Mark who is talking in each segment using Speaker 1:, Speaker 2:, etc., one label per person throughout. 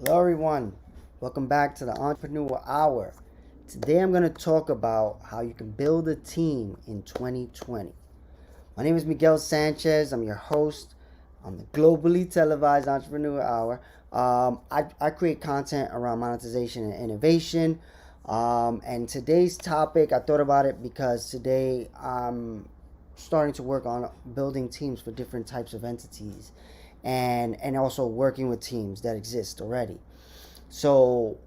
Speaker 1: Hello, everyone. Welcome back to the Entrepreneur Hour. Today, I'm going to talk about how you can build a team in 2020. My name is Miguel Sanchez. I'm your host on the globally televised Entrepreneur Hour. I create content around monetization and innovation. And today's topic, I thought about it because today I'm starting to work on building teams for different types of entities and also working with teams that exist already. So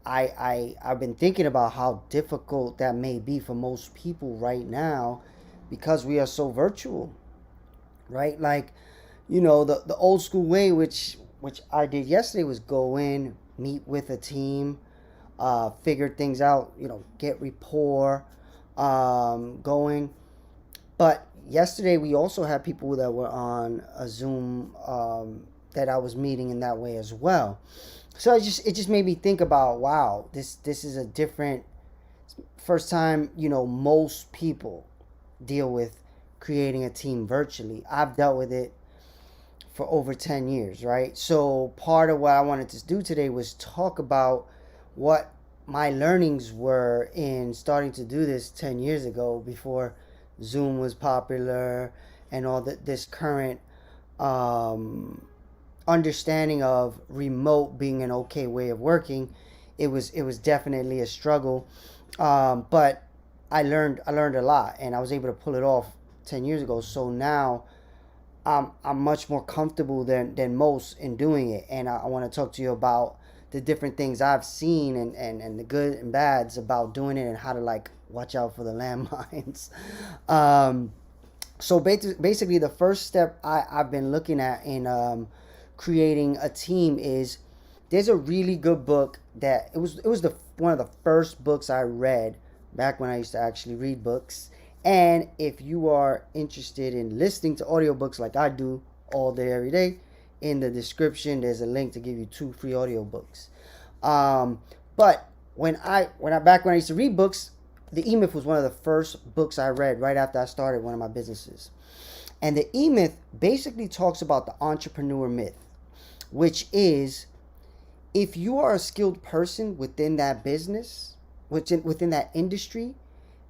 Speaker 1: I've been thinking about how difficult that may be for most people right now because we are so virtual, right? Like, the old school way, which I did yesterday, was go in, meet with a team, figure things out, get rapport going. But yesterday we also had people that were on a Zoom that I was meeting in that way as well. So it just made me think about, wow, this is a different first time. Most people deal with creating a team virtually. I've dealt with it for over 10 years, right? So part of what I wanted to do today was talk about what my learnings were in starting to do this 10 years ago, before Zoom was popular and all this current um, understanding of remote being an okay way of working. It was definitely a struggle, but I learned a lot, and I was able to pull it off 10 years ago. So now I'm much more comfortable than most in doing it, and I want to talk to you about the different things I've seen, and the good and bads about doing it, and how to like watch out for the landmines. um, so basically, the first step I've been looking at in creating a team is, there's a really good book that it was the one of the first books I read back when I used to actually read books. And if you are interested in listening to audiobooks like I do all day every day, in the description there's a link to give you 2 free audiobooks. But when I used to read books, the E-Myth was one of the first books I read right after I started one of my businesses. And the E-Myth basically talks about the entrepreneur myth, which is, if you are a skilled person within that business, within that industry,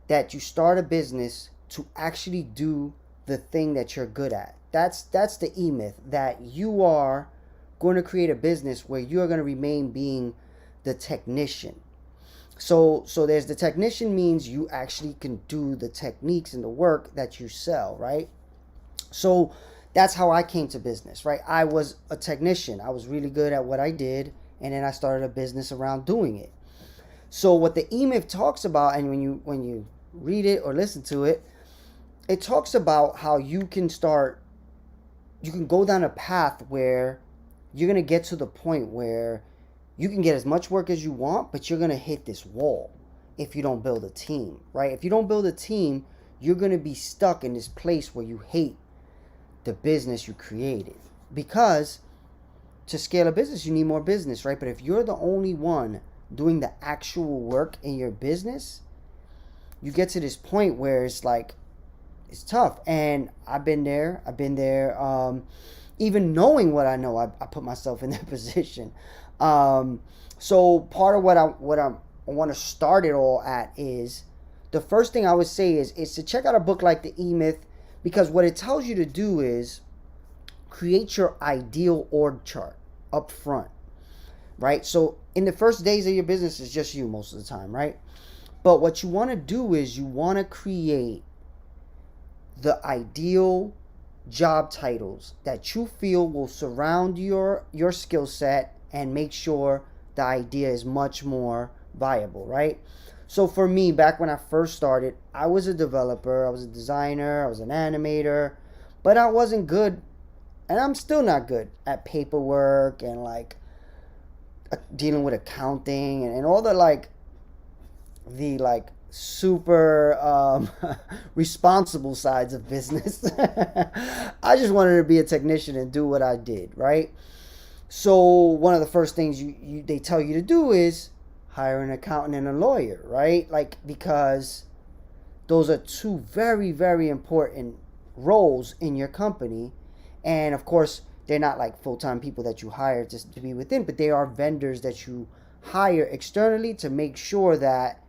Speaker 1: that you start a business to actually do the thing that you're good at. That's the E-Myth, that you are going to create a business where you are going to remain being the technician. So there's the technician, means you actually can do the techniques and the work that you sell, right? So that's how I came to business, right? I was a technician. I was really good at what I did, and then I started a business around doing it. So what the E-Myth talks about, and when you read it or listen to it, it talks about how you can go down a path where you're going to get to the point where you can get as much work as you want, but you're going to hit this wall if you don't build a team, right? If you don't build a team, you're going to be stuck in this place where you hate the business you created. Because to scale a business, you need more business, right? But if you're the only one doing the actual work in your business, you get to this point where it's like, it's tough. And I've been there. Even knowing what I know, I put myself in that position. So part of what I want to start it all at is, the first thing I would say is to check out a book like the E-Myth, because what it tells you to do is create your ideal org chart up front, right? So in the first days of your business, it's just you most of the time, right? But what you want to do is you want to create the ideal job titles that you feel will surround your skill set and make sure the idea is much more viable, right? So for me, back when I first started, I was a developer, I was a designer, I was an animator, but I wasn't good, and I'm still not good at paperwork and like dealing with accounting and all the super responsible sides of business. I just wanted to be a technician and do what I did, right? So one of the first things they tell you to do is hire an accountant and a lawyer, right? Like, because those are 2 very, very important roles in your company. And of course, They're not like full-time people that you hire just to be within, but they are vendors that you hire externally to make sure that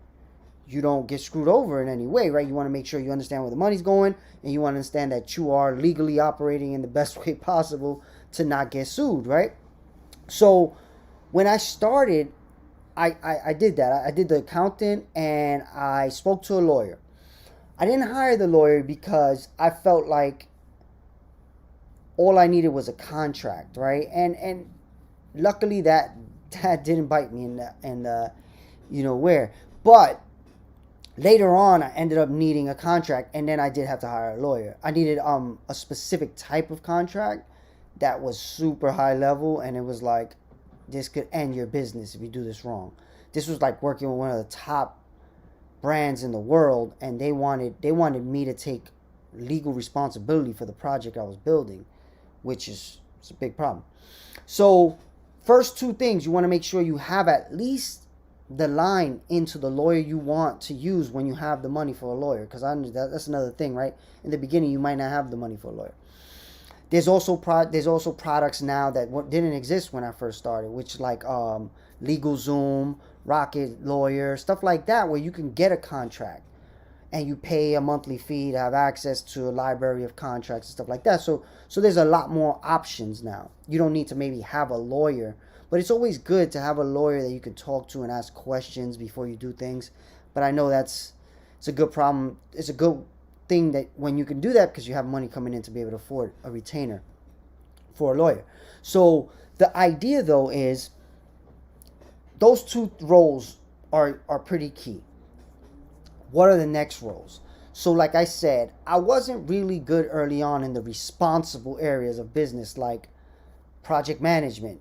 Speaker 1: you don't get screwed over in any way, right? You want to make sure you understand where the money's going, and you want to understand that you are legally operating in the best way possible to not get sued, right? So when I started, I did that. I did the accountant, and I spoke to a lawyer. I didn't hire the lawyer because I felt like all I needed was a contract, right? And luckily that didn't bite me in the you know where. But later on, I ended up needing a contract, and then I did have to hire a lawyer. I needed a specific type of contract that was super high level, and it was like, this could end your business if you do this wrong. This was like working with one of the top brands in the world, and they wanted me to take legal responsibility for the project I was building, which is it's a big problem. So first two things, you want to make sure you have at least the line into the lawyer you want to use when you have the money for a lawyer, because that's another thing, right? In the beginning, you might not have the money for a lawyer. There's also products now that didn't exist when I first started, which like LegalZoom, Rocket Lawyer, stuff like that, where you can get a contract and you pay a monthly fee to have access to a library of contracts and stuff like that. So there's a lot more options now. You don't need to maybe have a lawyer, but it's always good to have a lawyer that you can talk to and ask questions before you do things. But I know it's a good problem. It's a good thing that when you can do that, because you have money coming in to be able to afford a retainer for a lawyer. So the idea though is those two roles are pretty key. What are the next roles? So like I said, I wasn't really good early on in the responsible areas of business, like project management.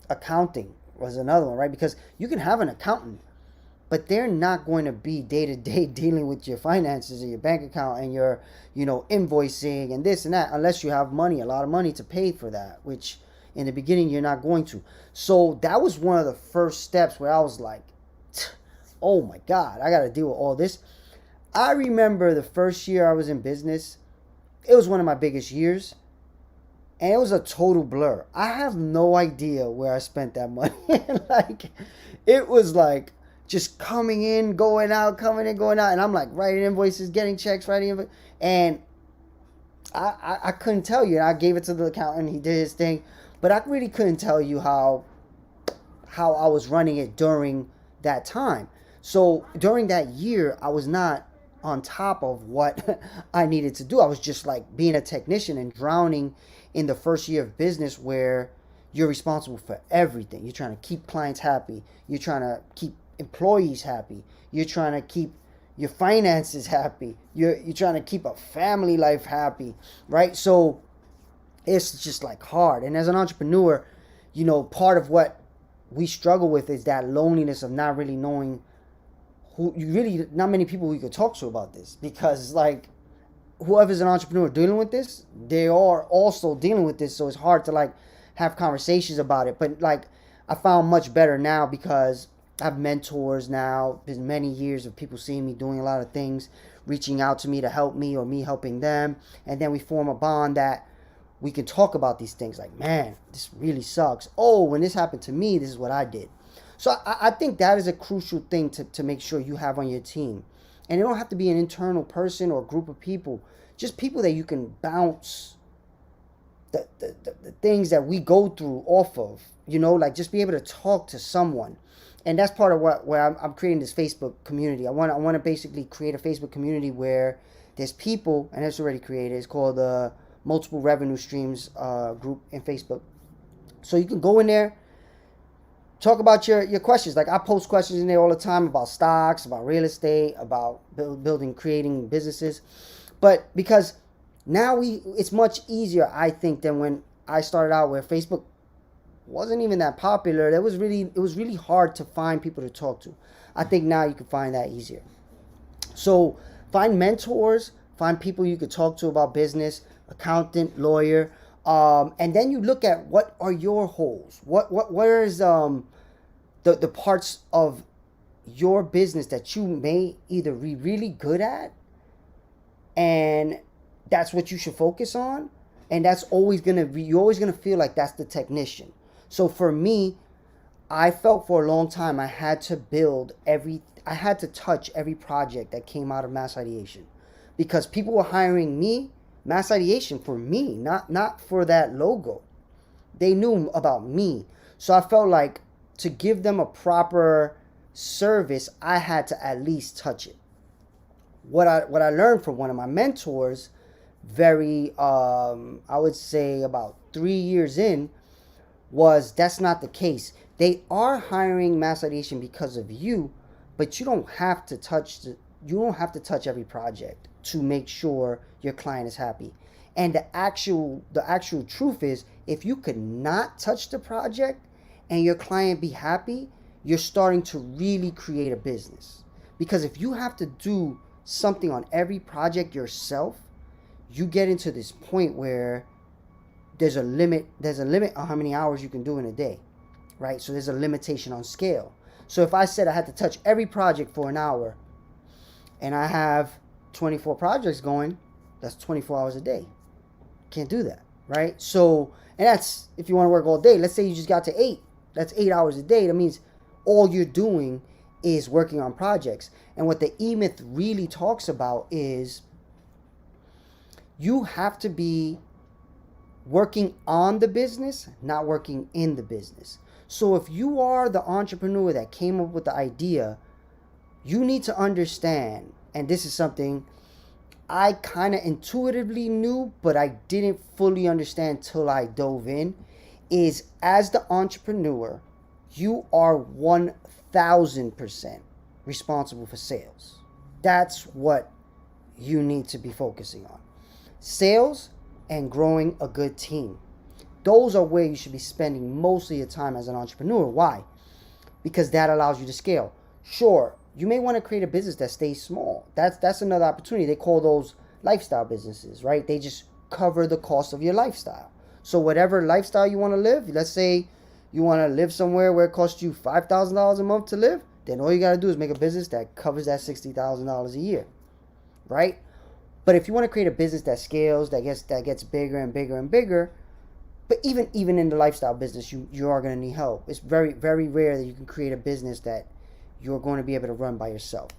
Speaker 1: Accounting was another one, right? Because you can have an accountant, but they're not going to be day-to-day dealing with your finances and your bank account and your, invoicing and this and that, unless you have money, a lot of money to pay for that, which in the beginning you're not going to. So that was one of the first steps where I was like, oh my God, I got to deal with all this. I remember the first year I was in business, it was one of my biggest years, and it was a total blur. I have no idea where I spent that money. Like, it was like just coming in, going out, coming in, going out. And I'm like writing invoices, getting checks, and I couldn't tell you. And I gave it to the accountant. He did his thing. But I really couldn't tell you how I was running it during that time. So during that year, I was not on top of what I needed to do. I was just like being a technician and drowning in the first year of business, where you're responsible for everything. You're trying to keep clients happy. You're trying to keep employees happy. You're trying to keep your finances happy. You're trying to keep a family life happy, right? So it's just like hard. And as an entrepreneur, part of what we struggle with is that loneliness of not really knowing not many people we could talk to about this, because like whoever's an entrepreneur dealing with this, they are also dealing with this. So it's hard to like have conversations about it. But like I found much better now, because I have mentors now. There's many years of people seeing me doing a lot of things, reaching out to me to help me or me helping them. And then we form a bond that we can talk about these things like, man, this really sucks. Oh, when this happened to me, this is what I did. So I think that is a crucial thing to make sure you have on your team. And it don't have to be an internal person or a group of people, just people that you can bounce the things that we go through off of, like just be able to talk to someone. And that's part of where I'm creating this Facebook community. I want to basically create a Facebook community where there's people, and it's already created. It's called the Multiple Revenue Streams group in Facebook. So you can go in there, talk about your questions. Like I post questions in there all the time about stocks, about real estate, about creating businesses. But because now it's much easier, I think, than when I started out, where Facebook wasn't even that popular. It was really hard to find people to talk to. I think now you can find that easier. So find mentors, find people you could talk to about business, accountant, lawyer, and then you look at what are your holes. Where is the parts of your business that you may either be really good at and that's what you should focus on. And that's always going to be, you're always going to feel like that's the technician. So for me, I felt for a long time I had to I had to touch every project that came out of mass ideation, because people were hiring me, mass ideation, for me, not for that logo. They knew about me. So I felt like to give them a proper service, I had to at least touch it. What I learned from one of my mentors, very I would say about 3 years in, was that's not the case. They are hiring mass ideation because of you, but you don't have to touch every project to make sure your client is happy. And the actual truth is, if you could not touch the project and your client be happy, you're starting to really create a business. Because if you have to do something on every project yourself, you get into this point where there's a limit on how many hours you can do in a day, right? So there's a limitation on scale. So if I said I had to touch every project for an hour and I have 24 projects going, that's 24 hours a day. Can't do that, right? So, and that's if you want to work all day. Let's say you just got to 8. That's 8 hours a day. That means all you're doing is working on projects. And what the E-Myth really talks about is you have to be working on the business, not working in the business. So if you are the entrepreneur that came up with the idea, you need to understand, and this is something I kind of intuitively knew, but I didn't fully understand till I dove in, is as the entrepreneur, you are 1000% responsible for sales. That's what you need to be focusing on. Sales and growing a good team. Those are where you should be spending most of your time as an entrepreneur. Why? Because that allows you to scale. Sure, you may want to create a business that stays small. That's another opportunity. They call those lifestyle businesses, right? They just cover the cost of your lifestyle. So whatever lifestyle you want to live, let's say you want to live somewhere where it costs you $5,000 a month to live, then all you got to do is make a business that covers that $60,000 a year, right? But if you want to create a business that scales, that gets bigger and bigger and bigger, but even in the lifestyle business, you are going to need help. It's very, very rare that you can create a business that you're going to be able to run by yourself.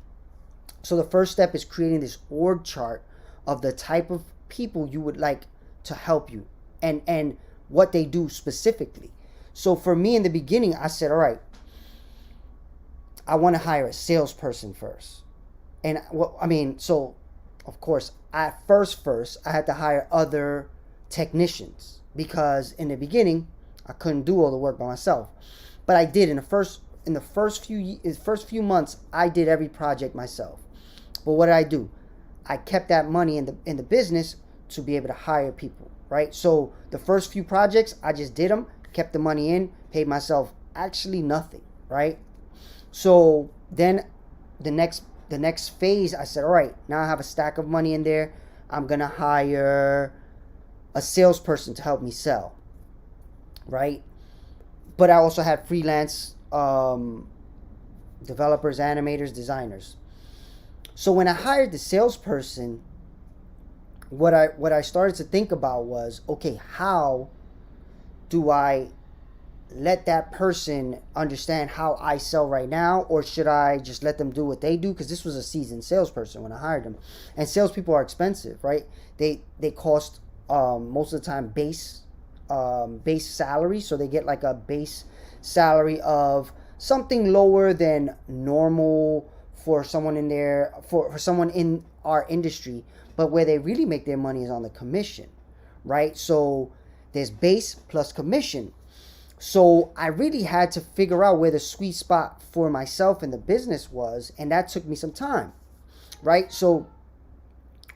Speaker 1: So the first step is creating this org chart of the type of people you would like to help you and what they do specifically. So for me in the beginning, I said, all right, I want to hire a salesperson first. And so of course, at first, I had to hire other technicians because in the beginning, I couldn't do all the work by myself. But I did in the first few months, I did every project myself. But what did I do? I kept that money in the business to be able to hire people, right? So the first few projects, I just did them, kept the money in, paid myself actually nothing, right? So then the next phase, I said, all right, now I have a stack of money in there. I'm going to hire a salesperson to help me sell, right? But I also had freelance developers, animators, designers. So when I hired the salesperson, what I started to think about was, okay, how do I let that person understand how I sell right now, or should I just let them do what they do? Because this was a seasoned salesperson when I hired them, and salespeople are expensive, right? They cost most of the time base salary, so they get like a base salary of something lower than normal for someone in there for someone in our industry, but where they really make their money is on the commission, right? So there's base plus commission. So I really had to figure out where the sweet spot for myself and the business was, and that took me some time, right? So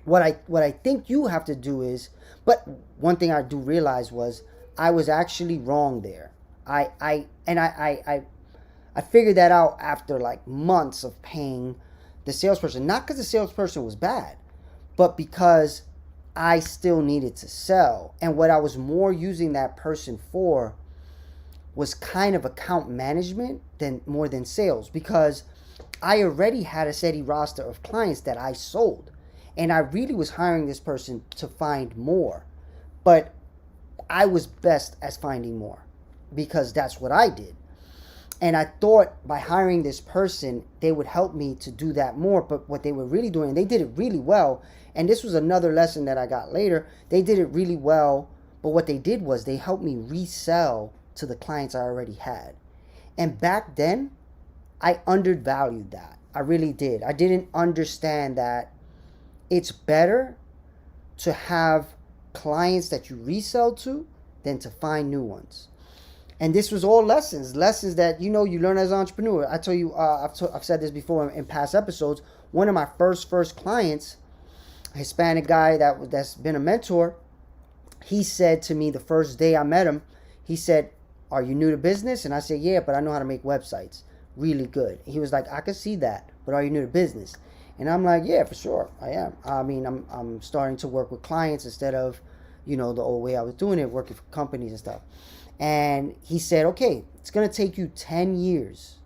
Speaker 1: what I think you have to do is, but one thing I do realize was I was actually wrong there. I figured that out after like months of paying the salesperson, not because the salesperson was bad, but because I still needed to sell. And what I was more using that person for was kind of account management more than sales, because I already had a steady roster of clients that I sold. And I really was hiring this person to find more. But I was best at finding more because that's what I did. And I thought by hiring this person, they would help me to do that more. But what they were really doing, and they did it really well. And this was another lesson that I got later. They did it really well. But what they did was they helped me resell to the clients I already had. And back then, I undervalued that. I really did. I didn't understand that it's better to have clients that you resell to than to find new ones. And this was all lessons that you learn as an entrepreneur. I tell you, I've said this before in past episodes. One of my first clients, a Hispanic guy that's been a mentor, he said to me the first day I met him, he said, "Are you new to business?" And I said, "Yeah, but I know how to make websites really good." He was like, "I can see that, but are you new to business?" And I'm like, "Yeah, for sure, I am. I mean, I'm starting to work with clients instead of, the old way I was doing it, working for companies and stuff." And he said, "Okay, it's going to take you 10 years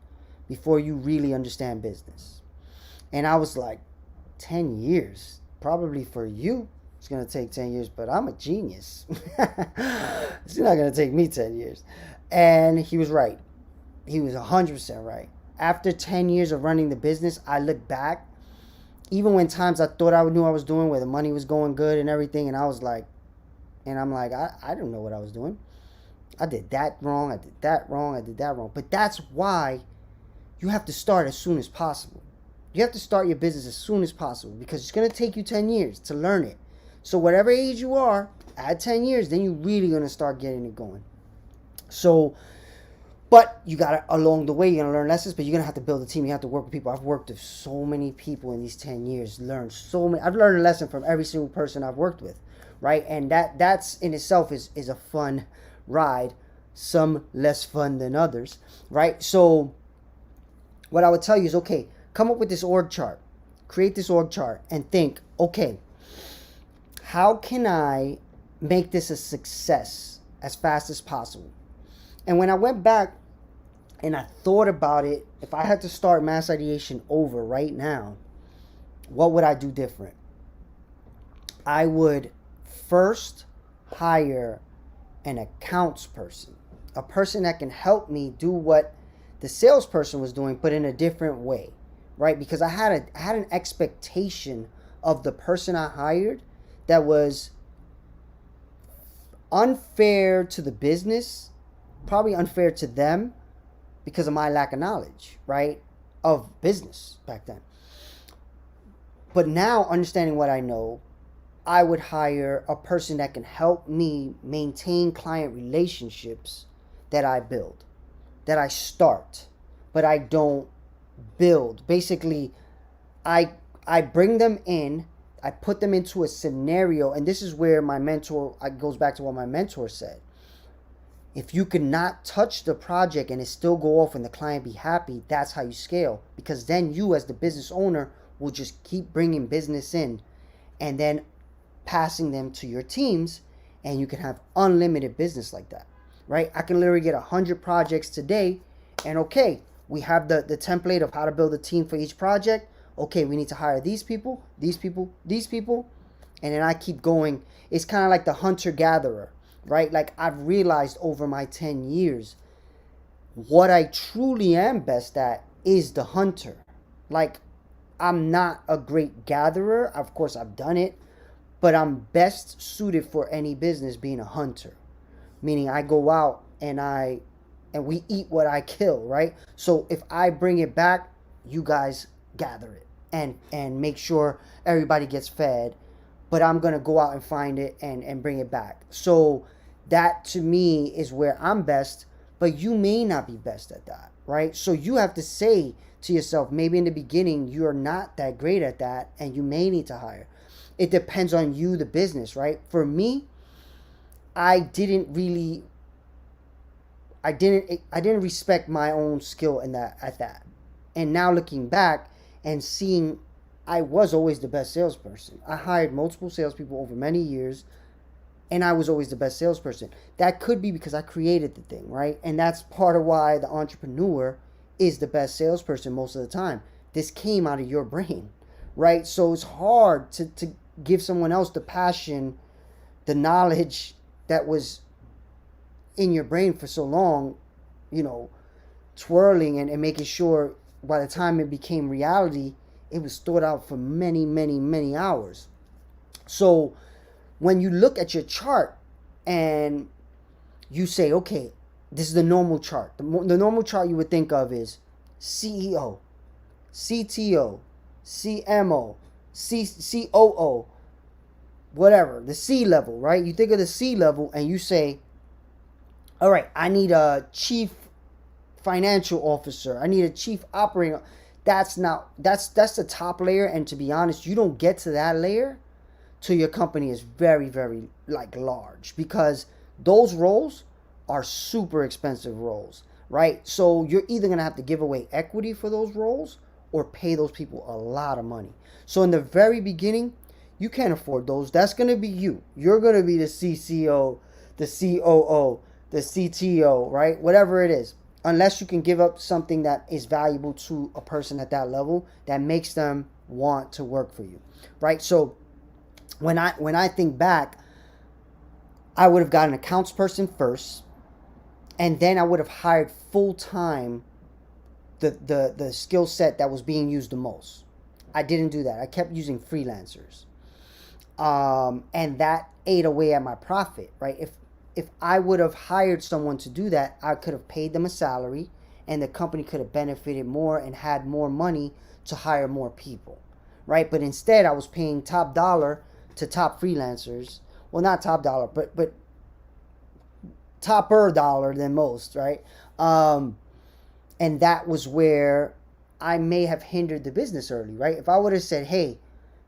Speaker 1: before you really understand business." And I was like, 10 years? Probably for you, it's going to take 10 years, but I'm a genius. It's not going to take me 10 years. And he was right. He was 100% right. After 10 years of running the business, I look back, even when times I thought I knew what I was doing, where the money was going good and everything, and I'm like, I don't know what I was doing. I did that wrong, I did that wrong, I did that wrong. But that's why you have to start as soon as possible. You have to start your business as soon as possible because it's going to take you 10 years to learn it. So whatever age you are, at 10 years, then you're really going to start getting it going. So, but you got to, along the way, you're going to learn lessons, but you're going to have to build a team. You have to work with people. I've worked with so many people in these 10 years, I've learned a lesson from every single person I've worked with, right? And that's in itself is a fun ride, some less fun than others, right? So what I would tell you is, okay, come up with this org chart, create this org chart and think, okay, how can I make this a success as fast as possible? And when I went back and I thought about it, if I had to start mass ideation over right now, what would I do different? I would first hire an accounts person, a person that can help me do what the salesperson was doing, but in a different way, right? Because I had an expectation of the person I hired that was unfair to the business, probably unfair to them because of my lack of knowledge, right, of business back then. But now, understanding what I know, I would hire a person that can help me maintain client relationships that I build, that I start, but I don't build. Basically, I bring them in, I put them into a scenario, and this is where my mentor, it goes back to what my mentor said. If you cannot touch the project and it still go off and the client be happy, that's how you scale. Because then you as the business owner will just keep bringing business in and then passing them to your teams, and you can have unlimited business like that, right? I can literally get 100 projects today, and okay, we have the template of how to build a team for each project. Okay, we need to hire these people, these people, these people, and then I keep going. It's kind of like the hunter-gatherer, right? Like I've realized over my 10 years, what I truly am best at is the hunter. Like I'm not a great gatherer. Of course, I've done it, but I'm best suited for any business being a hunter, meaning I go out and we eat what I kill, right? So if I bring it back, you guys gather it and make sure everybody gets fed, but I'm gonna go out and find it and bring it back. So that to me is where I'm best, but you may not be best at that, right? So you have to say to yourself, maybe in the beginning you're not that great at that and you may need to hire. It depends on you, the business, right? For me, I didn't respect my own skill in that at that. And now looking back and seeing, I was always the best salesperson. I hired multiple salespeople over many years, and I was always the best salesperson. That could be because I created the thing, right? And that's part of why the entrepreneur is the best salesperson most of the time. This came out of your brain, right? So it's hard to give someone else the passion, the knowledge that was in your brain for so long, twirling and making sure by the time it became reality, it was thought out for many, many, many hours. So when you look at your chart and you say, okay, this is the normal chart. The normal chart you would think of is CEO, CTO, CMO, COO, whatever, the C level, right? You think of the C level and you say, all right, I need a chief financial officer. I need a chief operating. That's the top layer. And to be honest, you don't get to that layer till your company is very, very large, because those roles are super expensive roles, right? So you're either going to have to give away equity for those roles or pay those people a lot of money. So in the very beginning, you can't afford those. That's going to be you. You're going to be the CCO, the COO, the CTO, right? Whatever it is. Unless you can give up something that is valuable to a person at that level that makes them want to work for you, right? So when I think back, I would have got an accounts person first, and then I would have hired full-time the skill set that was being used the most. I didn't do that. I kept using freelancers. And that ate away at my profit, right? If I would have hired someone to do that, I could have paid them a salary and the company could have benefited more and had more money to hire more people, right? But instead, I was paying top dollar to top freelancers. Well, not top dollar, but topper dollar than most, right? And that was where I may have hindered the business early, right? If I would have said, hey,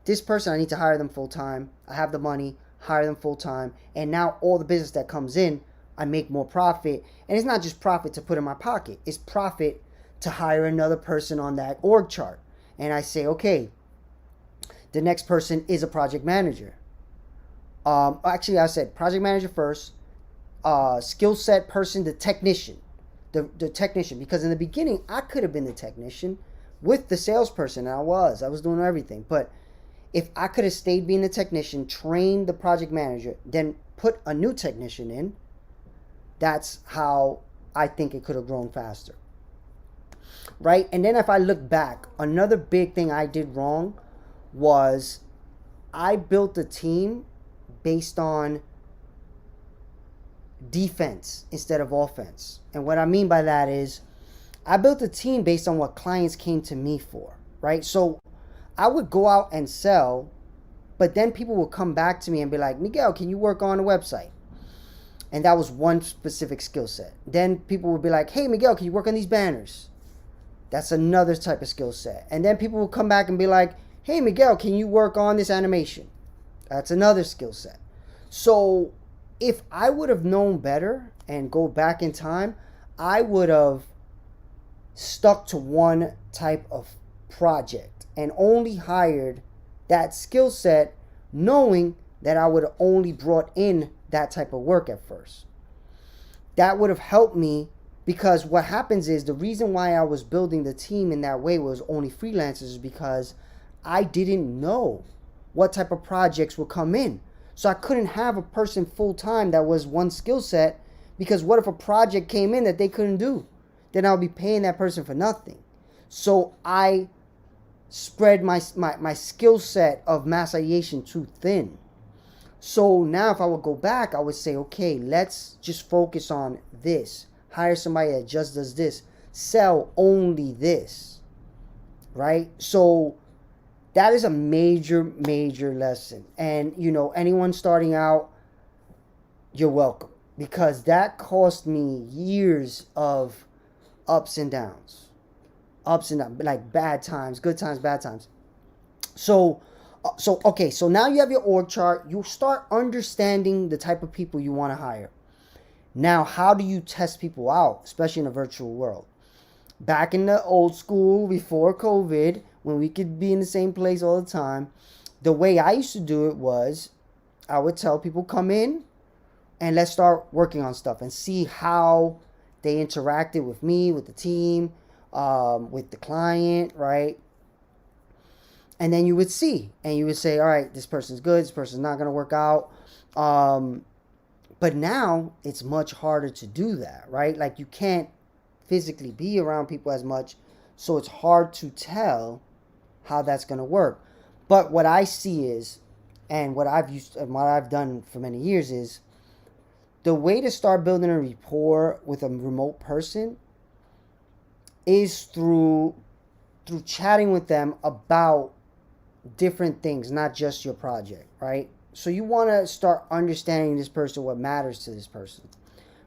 Speaker 1: this person, I need to hire them full time. I have the money, hire them full time. And now all the business that comes in, I make more profit. And it's not just profit to put in my pocket. It's profit to hire another person on that org chart. And I say, okay, the next person is a project manager. Actually, I said project manager first, skill set person, the technician. The technician. Because in the beginning, I could have been the technician with the salesperson. And I was doing everything. But if I could have stayed being the technician, trained the project manager, then put a new technician in, that's how I think it could have grown faster. Right? And then if I look back, another big thing I did wrong was I built a team based on defense instead of offense. And what I mean by that is I built a team based on what clients came to me for, right? So I would go out and sell, but then people would come back to me and be like, Miguel, can you work on a website? And that was one specific skill set. Then people would be like, hey, Miguel, can you work on these banners? That's another type of skill set. And then people would come back and be like, hey, Miguel, can you work on this animation? That's another skill set. So if I would have known better and go back in time, I would have stuck to one type of project and only hired that skill set, knowing that I would have only brought in that type of work at first. That would have helped me, because what happens is the reason why I was building the team in that way was only freelancers is because I didn't know what type of projects would come in. So I couldn't have a person full time that was one skill set, because what if a project came in that they couldn't do? Then I'll be paying that person for nothing. So I spread my skill set of mass ideation too thin. So now if I would go back, I would say, okay, let's just focus on this. Hire somebody that just does this. Sell only this. Right? So that is a major, major lesson. And, anyone starting out, you're welcome. Because that cost me years of ups and downs. Ups and downs. Like bad times, good times, bad times. So now you have your org chart. You start understanding the type of people you want to hire. Now, how do you test people out, especially in a virtual world? Back in the old school, before COVID, when we could be in the same place all the time, the way I used to do it was I would tell people, come in and let's start working on stuff and see how they interacted with me, with the team, with the client, right? And then you would see, and you would say, all right, this person's good, this person's not going to work out. But now it's much harder to do that, right? Like you can't physically be around people as much, so it's hard to tell how that's going to work. But what I see is, and what I've done for many years is, the way to start building a rapport with a remote person is through chatting with them about different things, not just your project, right? So you want to start understanding this person, what matters to this person,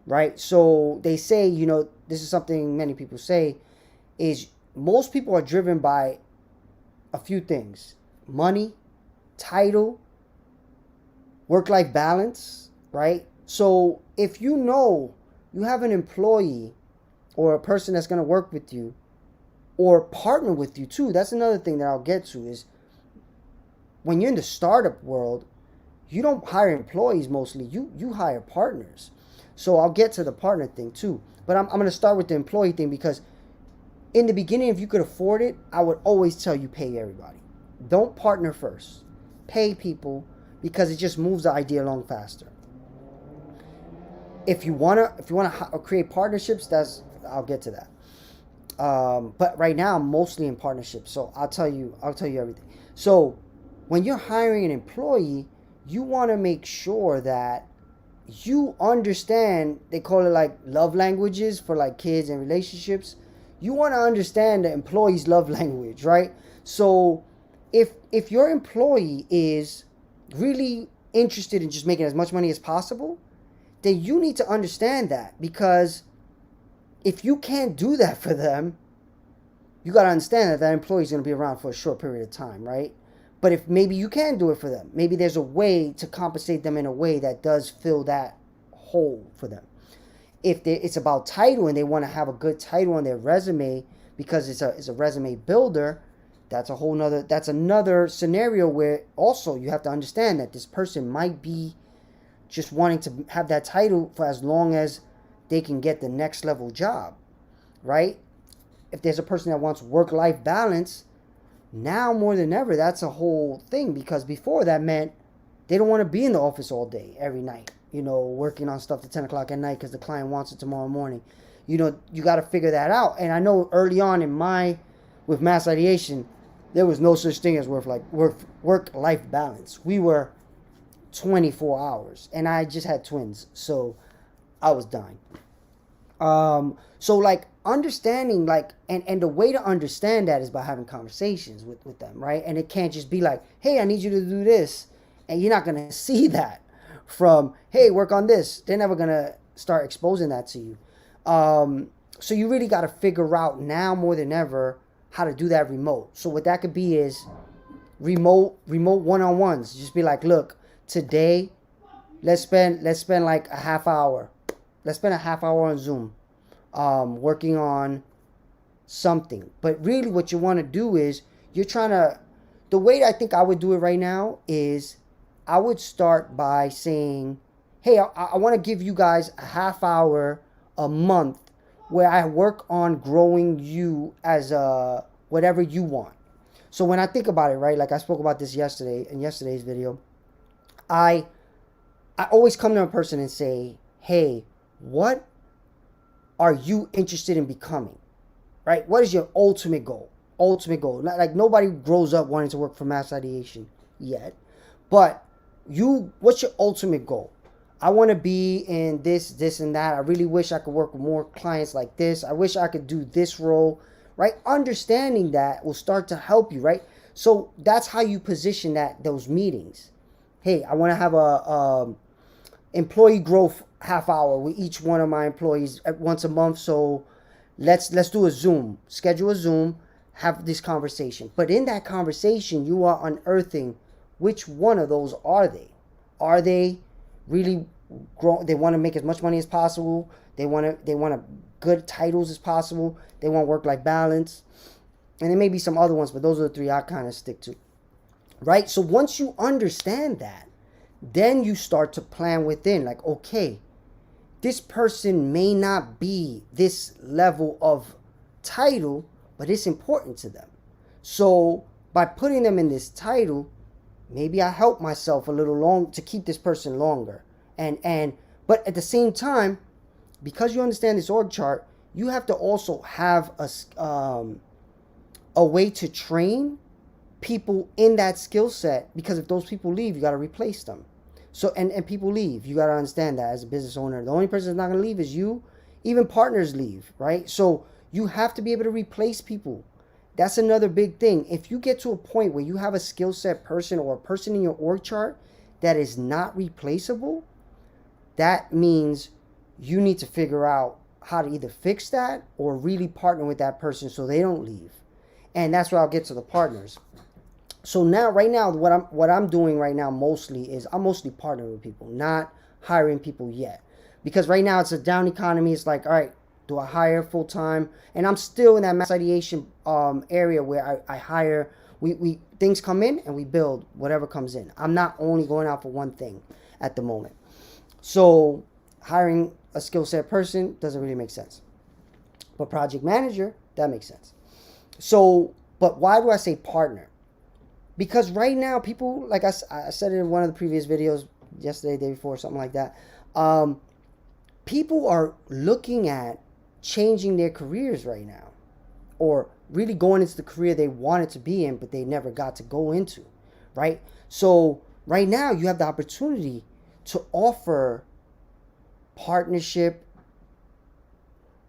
Speaker 1: right? So they say, this is something many people say, is most people are driven by a few things: money, title, work-life balance, right? So if you have an employee or a person that's going to work with you or partner with you too, that's another thing that I'll get to, is when you're in the startup world, you don't hire employees mostly, you hire partners. So I'll get to the partner thing too. But I'm going to start with the employee thing, because in the beginning, if you could afford it, I would always tell you pay everybody. Don't partner first. Pay people, because it just moves the idea along faster. If you wanna create partnerships, I'll get to that. But right now I'm mostly in partnerships, so I'll tell you everything. So when you're hiring an employee, you want to make sure that you understand, they call it like love languages for like kids and relationships. You want to understand the employee's love language, right? So if your employee is really interested in just making as much money as possible, then you need to understand that, because if you can't do that for them, you got to understand that employee is going to be around for a short period of time, right? But if maybe you can do it for them, maybe there's a way to compensate them in a way that does fill that hole for them. If it's about title and they want to have a good title on their resume because it's a resume builder, that's another scenario where also you have to understand that this person might be just wanting to have that title for as long as they can get the next level job, right? If there's a person that wants work-life balance, now more than ever, that's a whole thing, because before that meant they don't want to be in the office all day, every night, working on stuff to 10 o'clock at night because the client wants it tomorrow morning. You got to figure that out. And I know early on with mass ideation, there was no such thing as work-life balance. We were 24 hours, and I just had twins, so I was dying. So like understanding, like, and the way to understand that is by having conversations with them, right? And it can't just be like, hey, I need you to do this, and you're not gonna see that from, hey, work on this. They're never gonna start exposing that to you. So you really got to figure out now more than ever how to do that remote. So what that could be is remote one-on-ones. Just be like, look, today let's spend like a half hour. Let's spend a half hour on Zoom, working on something. But really what you want to do is the way I think I would do it right now is I would start by saying, hey, I want to give you guys a half hour a month where I work on growing you as whatever you want. So when I think about it, right, like I spoke about this yesterday in yesterday's video, I always come to a person and say, hey, what are you interested in becoming, right? What is your ultimate goal? Like nobody grows up wanting to work for mass ideation yet, but what's your ultimate goal? I want to be in this and that. I really wish I could work with more clients like this. I wish I could do this role, right? Understanding that will start to help you, right? So that's how you position those meetings. Hey, I want to have a employee growth half hour with each one of my employees once a month. So let's do a Zoom, schedule a Zoom, have this conversation. But in that conversation, you are unearthing which one of those are they? Are they really they want to make as much money as possible? They want good titles as possible. They want work-life balance. And there may be some other ones, but those are the three I kind of stick to. Right? So once you understand that, then you start to plan within, like, okay, this person may not be this level of title, but it's important to them. So by putting them in this title, maybe I help myself a little long to keep this person longer. But at the same time, because you understand this org chart, you have to also have a way to train people in that skill set, because if those people leave, you got to replace them. So and people leave. You got to understand that as a business owner. The only person that's not going to leave is you. Even partners leave, right? So you have to be able to replace people. That's another big thing. If you get to a point where you have a skill set person or a person in your org chart that is not replaceable, that means you need to figure out how to either fix that or really partner with that person so they don't leave. And that's where I'll get to the partners. So now, right now, what I'm doing right now mostly is I'm mostly partnering with people, not hiring people yet. Because right now it's a down economy. It's like, all right, do I hire full time? And I'm still in that mass ideation area where I hire. We things come in and we build whatever comes in. I'm not only going out for one thing at the moment. So hiring a skill set person doesn't really make sense. But project manager, that makes sense. So, but why do I say partner? Because right now, people, like I said it in one of the previous videos, yesterday, day before, something like that, people are looking at changing their careers right now, or really going into the career they wanted to be in, but they never got to go into, right? So right now, you have the opportunity to offer partnership.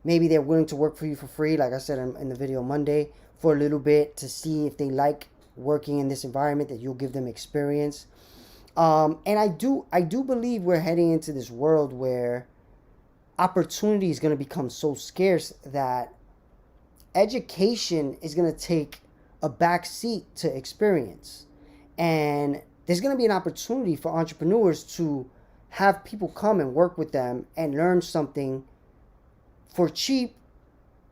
Speaker 1: Maybe they're willing to work for you for free, like I said in the video Monday, for a little bit to see if they like working in this environment, that you'll give them experience. And I do believe we're heading into this world where opportunity is going to become so scarce that education is going to take a back seat to experience. And there's going to be an opportunity for entrepreneurs to have people come and work with them and learn something for cheap,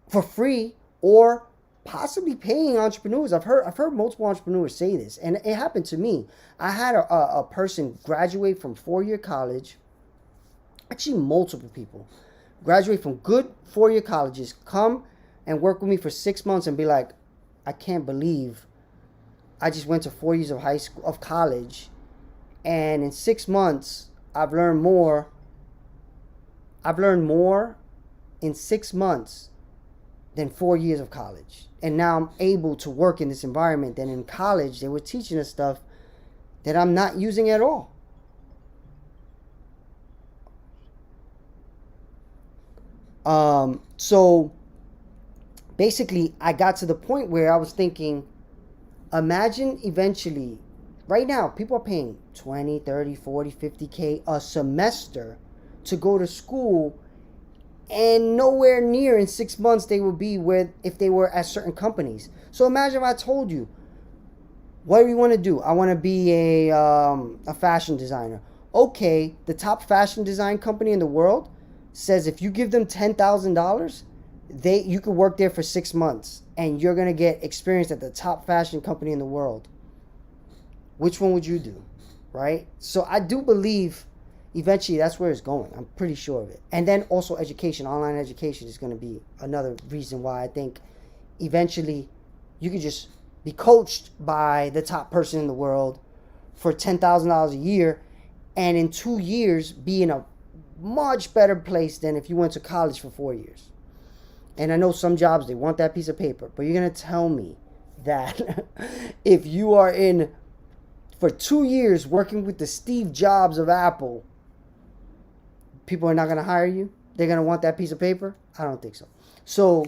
Speaker 1: for free, or possibly paying entrepreneurs. I've heard multiple entrepreneurs say this, and it happened to me. I had a person graduate from 4-year college. Actually, multiple people graduate from good 4-year colleges, come and work with me for 6 months and be like, I can't believe I just went to 4 years of college, and in 6 months I've learned more in 6 months than 4 years of college. And now I'm able to work in this environment. Then in college, they were teaching us stuff that I'm not using at all. So basically, I got to the point where I was thinking, imagine eventually, right now, people are paying 20, 30, 40, 50K a semester to go to school, and nowhere near in 6 months they would be with if they were at certain companies. So imagine if I told you, what do you want to do? I want to be a fashion designer. Okay, the top fashion design company in the world says if you give them $10,000, you could work there for 6 months and you're going to get experience at the top fashion company in the world. Which one would you do? Right? So I do believe eventually that's where it's going. I'm pretty sure of it. And then also education, online education is going to be another reason why I think eventually you could just be coached by the top person in the world for $10,000 a year, and in 2 years be in a much better place than if you went to college for 4 years. And I know some jobs, they want that piece of paper, but you're going to tell me that if you are in for 2 years working with the Steve Jobs of Apple, people are not going to hire you? They're going to want that piece of paper? I don't think so. So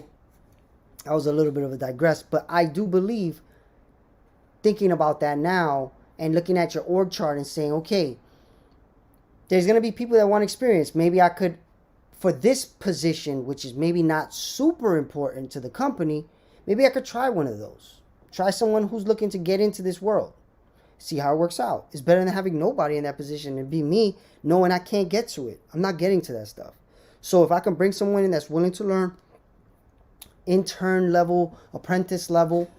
Speaker 1: that was a little bit of a digress, but I do believe, thinking about that now and looking at your org chart and saying, okay, there's going to be people that want experience. Maybe I could, for this position, which is maybe not super important to the company, maybe I could try one of those. Try someone who's looking to get into this world. See how it works out. It's better than having nobody in that position and be me knowing I can't get to it. I'm not getting to that stuff. So if I can bring someone in that's willing to learn, intern level, apprentice level,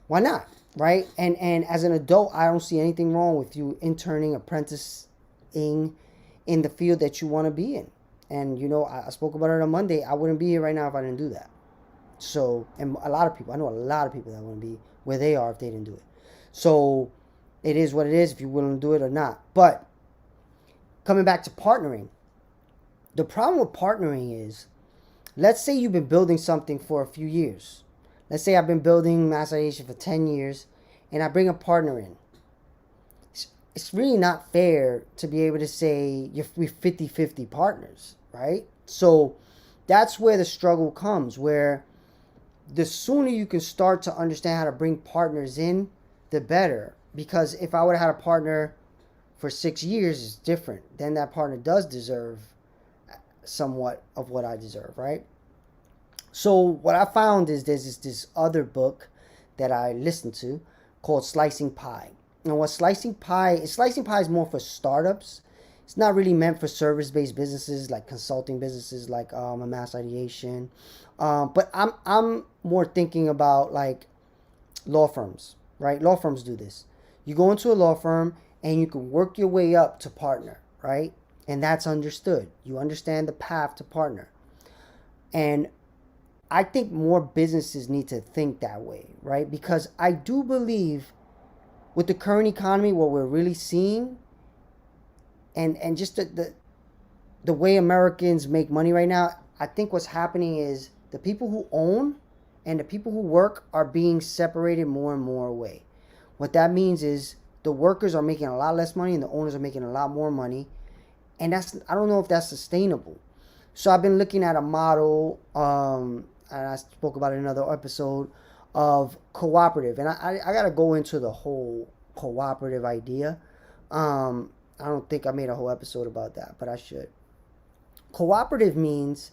Speaker 1: why not? Right? And as an adult, I don't see anything wrong with you interning, apprenticing in the field that you want to be in. And, you know, I spoke about it on Monday. I wouldn't be here right now if I didn't do that. So, and I know a lot of people that want to be where they are if they didn't do it. So it is what it is if you're willing to do it or not. But coming back to partnering, the problem with partnering is, let's say you've been building something for a few years. Let's say I've been building mass ideation for 10 years and I bring a partner in. It's really not fair to be able to say we're 50-50 partners, right? So that's where the struggle comes, where the sooner you can start to understand how to bring partners in, the better. Because if I would have had a partner for 6 years, it's different. Then that partner does deserve somewhat of what I deserve, right? So what I found is there's this other book that I listened to called Slicing Pie. And what Slicing Pie is more for startups. It's not really meant for service-based businesses like consulting businesses like a mass ideation. But I'm more thinking about like law firms, right? Law firms do this. You go into a law firm and you can work your way up to partner, right? And that's understood. You understand the path to partner. And I think more businesses need to think that way, right? Because I do believe with the current economy, what we're really seeing, and just the way Americans make money right now, I think what's happening is the people who own and the people who work are being separated more and more away. What that means is the workers are making a lot less money and the owners are making a lot more money. And I don't know if that's sustainable. So I've been looking at a model, and I spoke about it in another episode, of cooperative. And I got to go into the whole cooperative idea. I don't think I made a whole episode about that, but I should. Cooperative means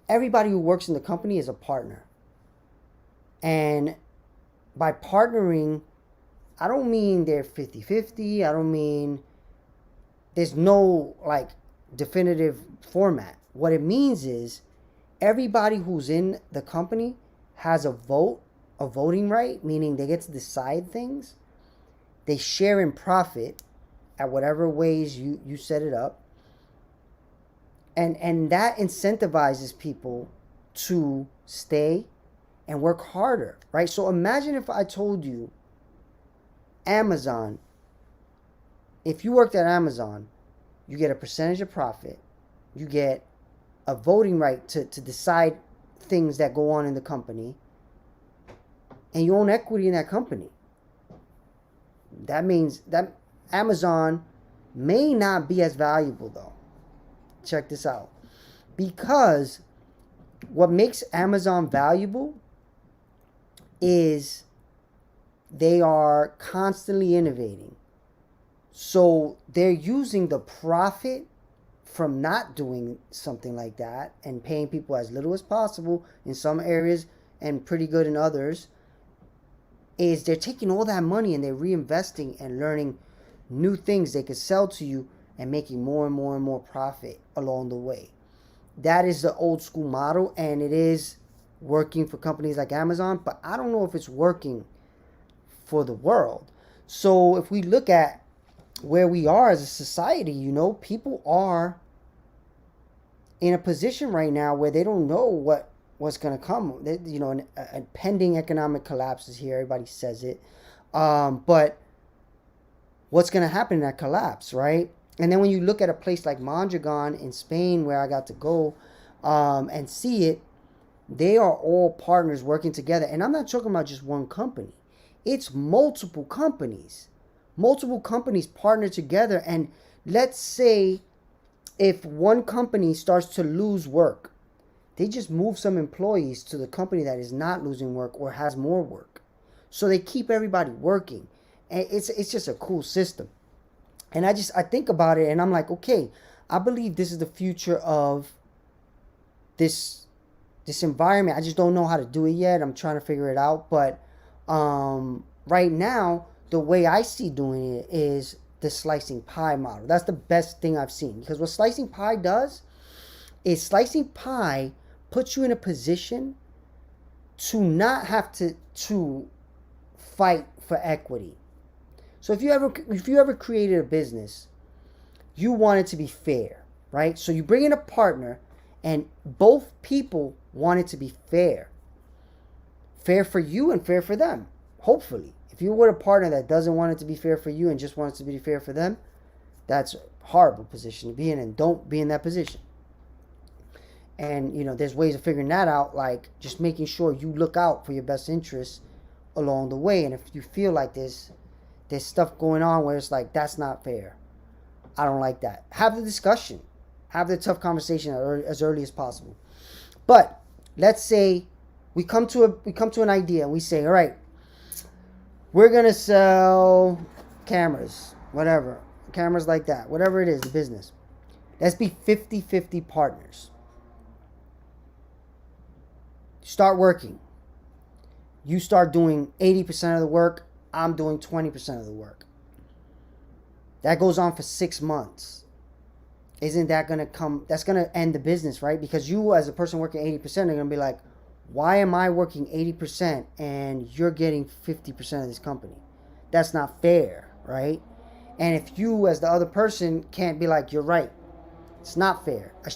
Speaker 1: everybody who works in the company is a partner. And by partnering, I don't mean they're 50-50. I don't mean there's no like definitive format. What it means is everybody who's in the company has a voting right, meaning they get to decide things. They share in profit at whatever ways you set it up. And that incentivizes people to stay and work harder, right? So imagine if I told you Amazon, if you worked at Amazon, you get a percentage of profit, you get a voting right to decide things that go on in the company, and you own equity in that company. That means that Amazon may not be as valuable though. Check this out. Because what makes Amazon valuable is they are constantly innovating. So they're using the profit from not doing something like that and paying people as little as possible in some areas and pretty good in others, is they're taking all that money and they're reinvesting and learning new things they could sell to you and making more and more and more profit along the way. That is the old school model, and it is working for companies like Amazon, but I don't know if it's working for the world. So if we look at where we are as a society, people are in a position right now where they don't know what's going to come. A pending economic collapse is here. Everybody says it. But what's going to happen in that collapse, right? And then when you look at a place like Mondragon in Spain, where I got to go and see it, they are all partners working together. And I'm not talking about just one company. It's multiple companies. Multiple companies partner together. And let's say if one company starts to lose work, they just move some employees to the company that is not losing work or has more work. So they keep everybody working. And it's just a cool system. And I think about it and I'm like, okay, I believe this is the future of this environment. I just don't know how to do it yet. I'm trying to figure it out. But right now, the way I see doing it is the slicing pie model. That's the best thing I've seen. Because what slicing pie does is slicing pie puts you in a position to not have to fight for equity. So if you ever created a business, you want it to be fair, right? So you bring in a partner and both people want it to be fair. Fair for you and fair for them. hopefully. If you're with a partner that doesn't want it to be fair for you and just wants it to be fair for them, that's a horrible position to be in, and don't be in that position. And, there's ways of figuring that out, like just making sure you look out for your best interests along the way. And if you feel like there's stuff going on where it's like, that's not fair, I don't like that, have the discussion, have the tough conversation as early as possible. But let's say we come to an idea and we say, all right, we're going to sell cameras, whatever, cameras like that, whatever it is, the business. Let's be 50-50 partners. Start working. You start doing 80% of the work. I'm doing 20% of the work. That goes on for 6 months. Isn't that going to come? That's going to end the business, right? Because you, as a person working 80%, are going to be like, why am I working 80% and you're getting 50% of this company? That's not fair, right? And if you, as the other person, can't be like, you're right, it's not fair. I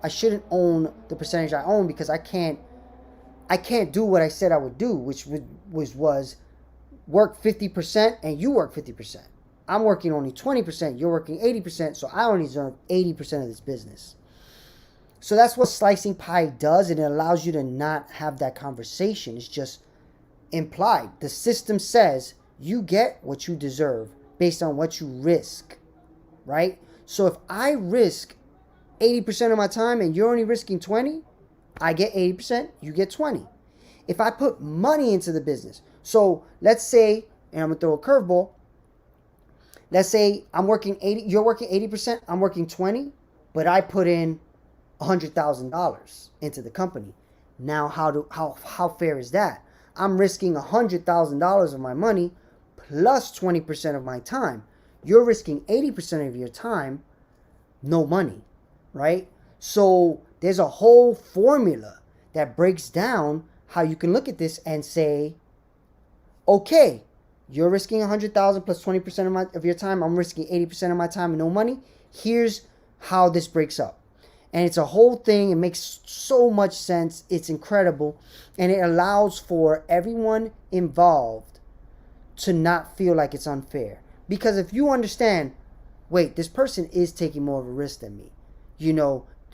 Speaker 1: shouldn't own the percentage I own, because I can't do what I said I would do, which was work 50% and you work 50%. I'm working only 20%, you're working 80%, so I only deserve 80% of this business. So that's what slicing pie does, and it allows you to not have that conversation. It's just implied. The system says you get what you deserve based on what you risk, right? So if I risk 80% of my time and you're only risking 20, I get 80%, you get 20. If I put money into the business, so let's say, and I'm gonna throw a curveball, let's say I'm working 80, you're working 80%, I'm working 20, but I put in $100,000 into the company. Now how fair is that? I'm risking $100,000 of my money plus 20% of my time. You're risking 80% of your time, no money, right? So there's a whole formula that breaks down how you can look at this and say, okay, you're risking 100,000 plus 20% of your time. I'm risking 80% of my time and no money. Here's how this breaks up. And it's a whole thing. It makes so much sense. It's incredible. And it allows for everyone involved to not feel like it's unfair. Because if you understand, wait, this person is taking more of a risk than me.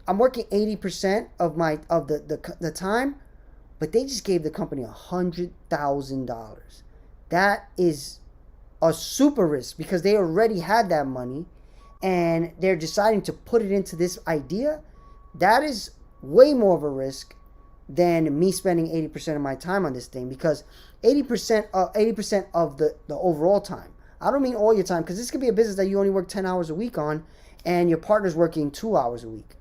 Speaker 1: I'm working 80% of the time, but they just gave the company $100,000. That is a super risk, because they already had that money and they're deciding to put it into this idea. That is way more of a risk than me spending 80% of my time on this thing, because 80% of the overall time. I don't mean all your time, because this could be a business that you only work 10 hours a week on and your partner's working 2 hours a week,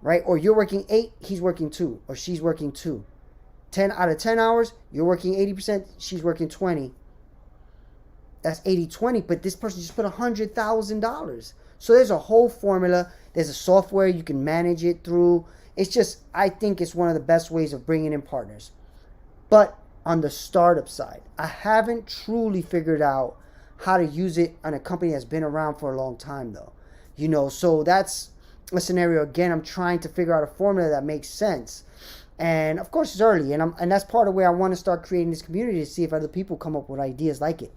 Speaker 1: right? Or you're working 8, he's working 2, or she's working 2. 10 out of 10 hours, you're working 80%, she's working 20. That's 80-20, but this person just put $100,000. So there's a whole formula. There's a software you can manage it through. It's just, I think it's one of the best ways of bringing in partners. But on the startup side, I haven't truly figured out how to use it on a company that's been around for a long time, though. So that's a scenario. Again, I'm trying to figure out a formula that makes sense. And of course, it's early, and that's part of where I want to start creating this community, to see if other people come up with ideas like it.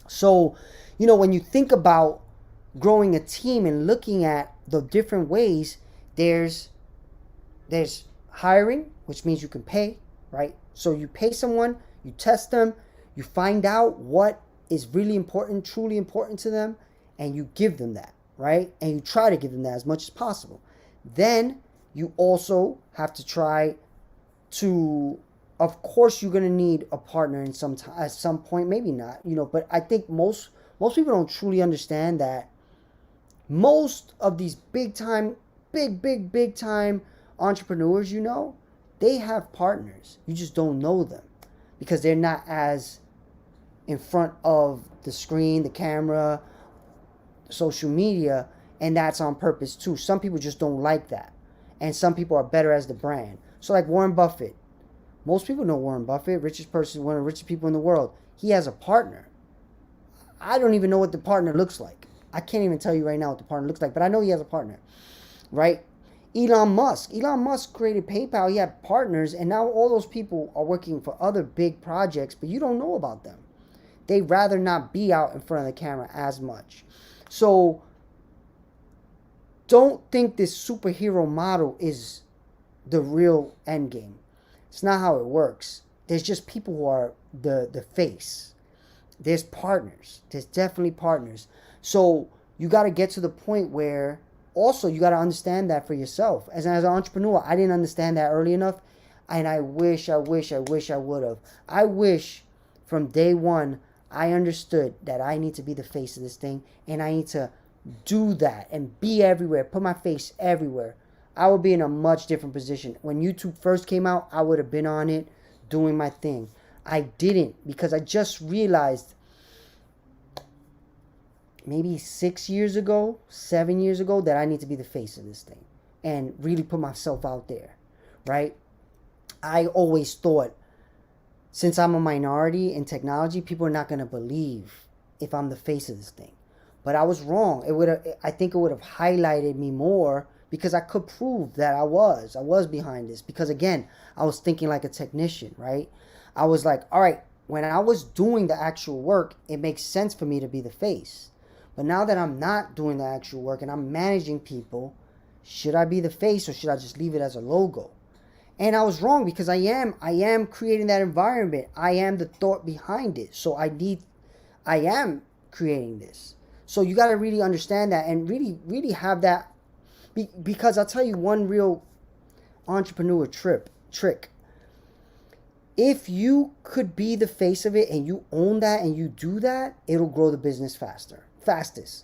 Speaker 1: So, when you think about growing a team and looking at the different ways, there's hiring, which means you can pay, right? So you pay someone, you test them, you find out what is really important, truly important to them, and you give them that, right? And you try to give them that as much as possible. Then you also have to try to, of course, you're going to need a partner in at some point, maybe not, but I think most people don't truly understand that most of these big time entrepreneurs, they have partners. You just don't know them because they're not as in front of the screen, the camera, social media, and that's on purpose too. Some people just don't like that. And some people are better as the brand. So like Warren Buffett. Most people know Warren Buffett, richest person, one of the richest people in the world. He has a partner. I don't even know what the partner looks like. I can't even tell you right now what the partner looks like, but I know he has a partner, right? Elon Musk created PayPal. He had partners, and now all those people are working for other big projects, but you don't know about them. They rather not be out in front of the camera as much. So don't think this superhero model is the real end game. It's not how it works. There's just people who are the face. There's partners. There's definitely partners. So you got to get to the point where also you got to understand that for yourself. As an entrepreneur, I didn't understand that early enough. And I wish I would have. I wish from day one I understood that I need to be the face of this thing. And I need to do that and be everywhere. Put my face everywhere. I would be in a much different position. When YouTube first came out, I would have been on it doing my thing. I didn't because I just realized maybe 7 years ago, that I need to be the face of this thing and really put myself out there, right? I always thought, since I'm a minority in technology, people are not going to believe if I'm the face of this thing. But I was wrong. I think it would have highlighted me more because I could prove that I was behind this. Because again, I was thinking like a technician, right? I was like, all right, when I was doing the actual work, it makes sense for me to be the face. But now that I'm not doing the actual work and I'm managing people, should I be the face or should I just leave it as a logo? And I was wrong because I am creating that environment. I am the thought behind it. So I am creating this. So you got to really understand that and really have that. Because I'll tell you one real entrepreneur trick. If you could be the face of it and you own that and you do that, it'll grow the business Fastest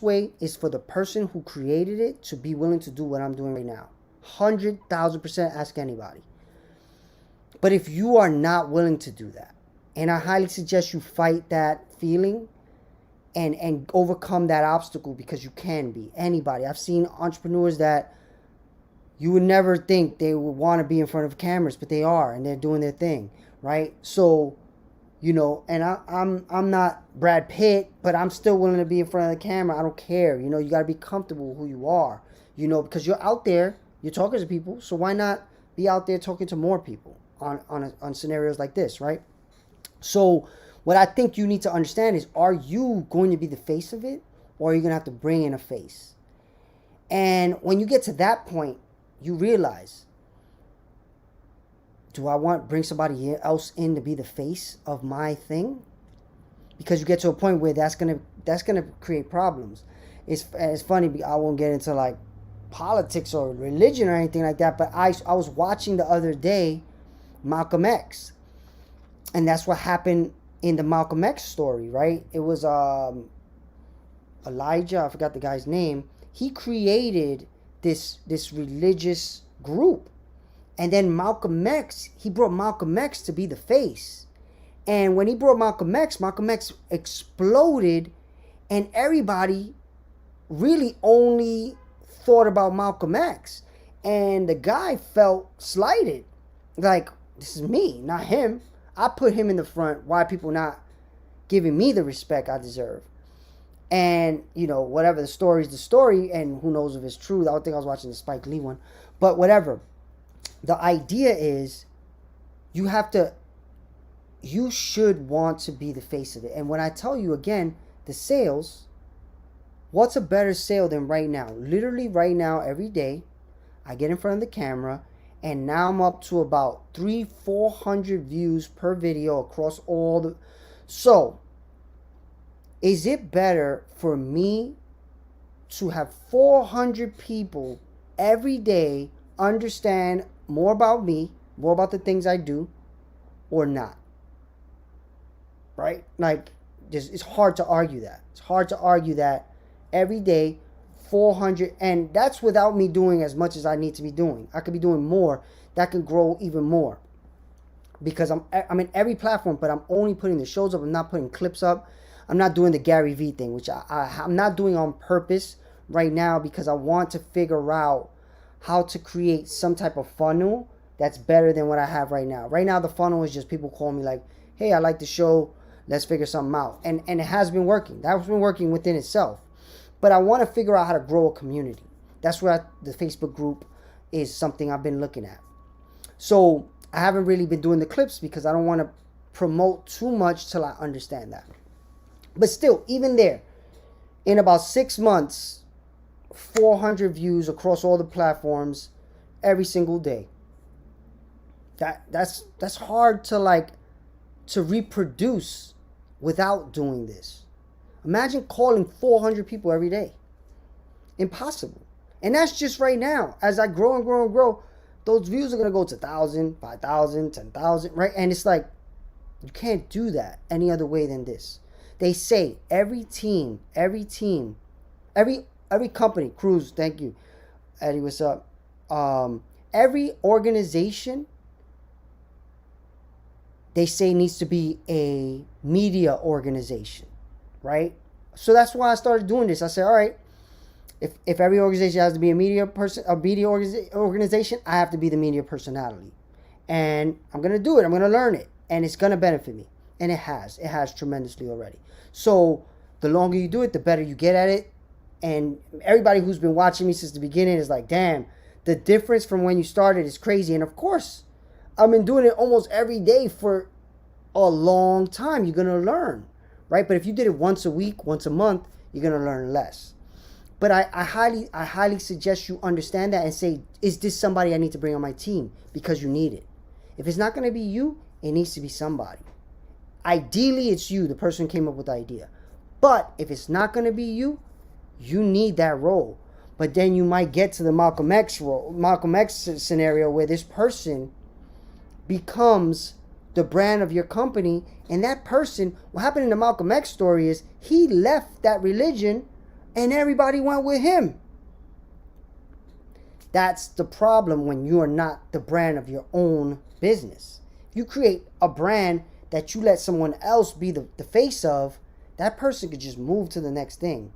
Speaker 1: way is for the person who created it to be willing to do what I'm doing right now. 100,000%, ask anybody. But if you are not willing to do that, and I highly suggest you fight that feeling and overcome that obstacle, because you can be anybody. I've seen entrepreneurs that you would never think they would want to be in front of cameras, but they are, and they're doing their thing, right? So, and I'm not Brad Pitt, but I'm still willing to be in front of the camera. I don't care. You got to be comfortable with who you are, because you're out there, you're talking to people. So why not be out there talking to more people on scenarios like this, right? So what I think you need to understand is, are you going to be the face of it, or are you going to have to bring in a face? And when you get to that point, you realize, do I bring somebody else in to be the face of my thing? Because you get to a point where that's gonna create problems. It's funny. I won't get into like politics or religion or anything like that. But I was watching the other day Malcolm X, and that's what happened in the Malcolm X story, right? It was Elijah. I forgot the guy's name. He created this religious group. And then he brought Malcolm X to be the face. And when he brought Malcolm X exploded, and everybody really only thought about Malcolm X. And the guy felt slighted. Like, this is me, not him. I put him in the front. Why are people not giving me the respect I deserve? And, whatever, the story is the story, and who knows if it's true. I don't think I was watching the Spike Lee one. But whatever. The idea is you should want to be the face of it. And when I tell you again, the sales, what's a better sale than right now? Literally right now, every day, I get in front of the camera, and now I'm up to about 300-400 views per video across all the... So, is it better for me to have 400 people every day understand more about me, more about the things I do, or not? Right? Like, it's hard to argue that. It's hard to argue that every day, 400, and that's without me doing as much as I need to be doing. I could be doing more. That can grow even more. Because I'm in every platform, but I'm only putting the shows up. I'm not putting clips up. I'm not doing the Gary Vee thing, which I'm not doing on purpose right now, because I want to figure out how to create some type of funnel that's better than what I have right now. Right now, the funnel is just people call me like, hey, I like the show. Let's figure something out. And it has been working. That's been working within itself. But I want to figure out how to grow a community. That's where the Facebook group is something I've been looking at. So I haven't really been doing the clips because I don't want to promote too much till I understand that. But still, even there, in about 6 months, 400 views across all the platforms every single day. That's hard to reproduce without doing this. Imagine calling 400 people every day. Impossible. And that's just right now. As I grow and grow and grow, those views are going to go to 1,000, 5,000, 10,000, right? And it's like, you can't do that any other way than this. They say every company, Cruz, thank you. Eddie, what's up? Every organization, they say needs to be a media organization, right? So that's why I started doing this. I said, all right, if every organization has to be a media organization, I have to be the media personality. And I'm going to do it. I'm going to learn it. And it's going to benefit me. And it has. It has tremendously already. So the longer you do it, the better you get at it. And everybody who's been watching me since the beginning is like, damn, the difference from when you started is crazy. And of course, I've been doing it almost every day for a long time. You're going to learn, right? But if you did it once a week, once a month, you're going to learn less. But I highly suggest you understand that and say, is this somebody I need to bring on my team? Because you need it. If it's not going to be you, it needs to be somebody. Ideally, it's you, the person who came up with the idea. But if it's not going to be you, you need that role. But then you might get to the Malcolm X scenario where this person becomes the brand of your company. And that person, what happened in the Malcolm X story is he left that religion and everybody went with him. That's the problem when you are not the brand of your own business. If you create a brand that you let someone else be the face of, that person could just move to the next thing.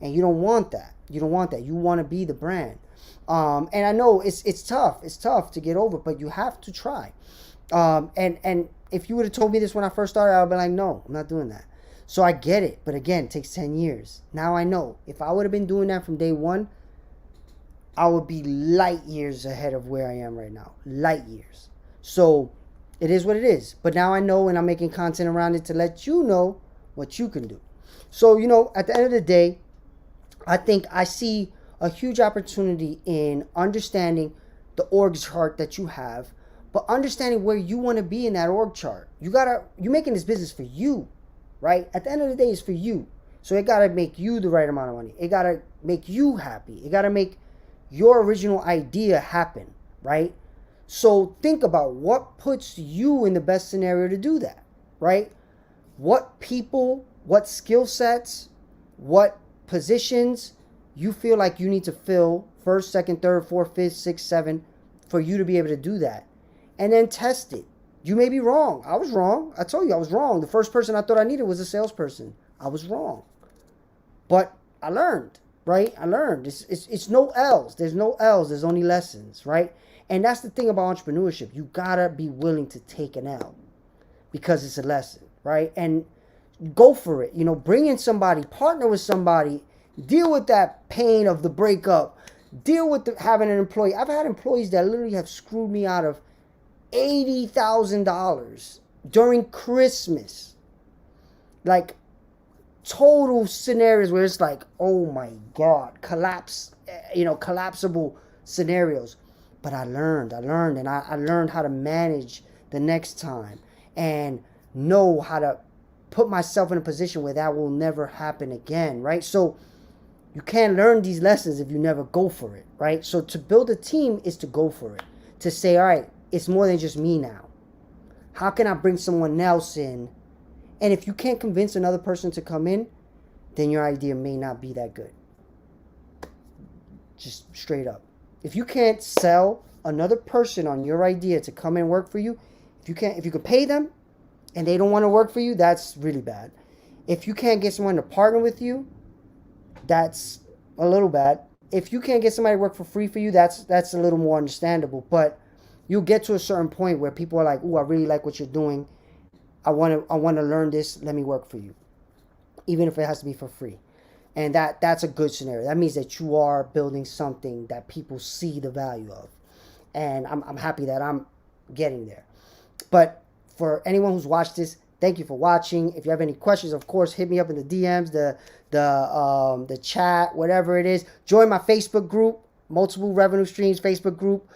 Speaker 1: And you don't want that. You don't want that. You want to be the brand. And I know it's tough. It's tough to get over, but you have to try. And if you would have told me this when I first started, I would be like, no, I'm not doing that. So I get it. But again, it takes 10 years. Now I know. If I would have been doing that from day one, I would be light years ahead of where I am right now. Light years. So it is what it is. But now I know, and I'm making content around it to let you know what you can do. So, at the end of the day, I think I see a huge opportunity in understanding the org chart that you have, but understanding where you want to be in that org chart. You're making this business for you, right? At the end of the day, it's for you. So it got to make you the right amount of money. It got to make you happy. It got to make your original idea happen, right? So think about what puts you in the best scenario to do that, right? What people, what skill sets, what positions you feel like you need to fill first, second, third, fourth, fifth, sixth, seventh for you to be able to do that. And then test it. You may be wrong. I was wrong. I told you I was wrong. The first person I thought I needed was a salesperson. I was wrong. But I learned, right? I learned. It's no L's. There's no L's. There's only lessons, right? And that's the thing about entrepreneurship. You gotta be willing to take an L because it's a lesson, right? And go for it. Bring in somebody, partner with somebody, deal with that pain of the breakup, deal with having an employee. I've had employees that literally have screwed me out of $80,000 during Christmas. Like total scenarios where it's like, oh my God, collapsible scenarios. But I learned, and I learned how to manage the next time and know how to put myself in a position where that will never happen again, right? So you can't learn these lessons if you never go for it, right? So to build a team is to go for it. To say, all right, it's more than just me now. How can I bring someone else in? And if you can't convince another person to come in, then your idea may not be that good. Just straight up. If you can't sell another person on your idea to come and work for you, if you can pay them and they don't want to work for you, that's really bad. If you can't get someone to partner with you, that's a little bad. If you can't get somebody to work for free for you, that's a little more understandable. But you'll get to a certain point where people are like, "Oh, I really like what you're doing. I want to learn this. Let me work for you," even if it has to be for free. And that's a good scenario. That means that you are building something that people see the value of. And I'm happy that I'm getting there. But for anyone who's watched this, thank you for watching. If you have any questions, of course, hit me up in the DMs, the chat, whatever it is. Join my Facebook group, Multiple Revenue Streams Facebook group,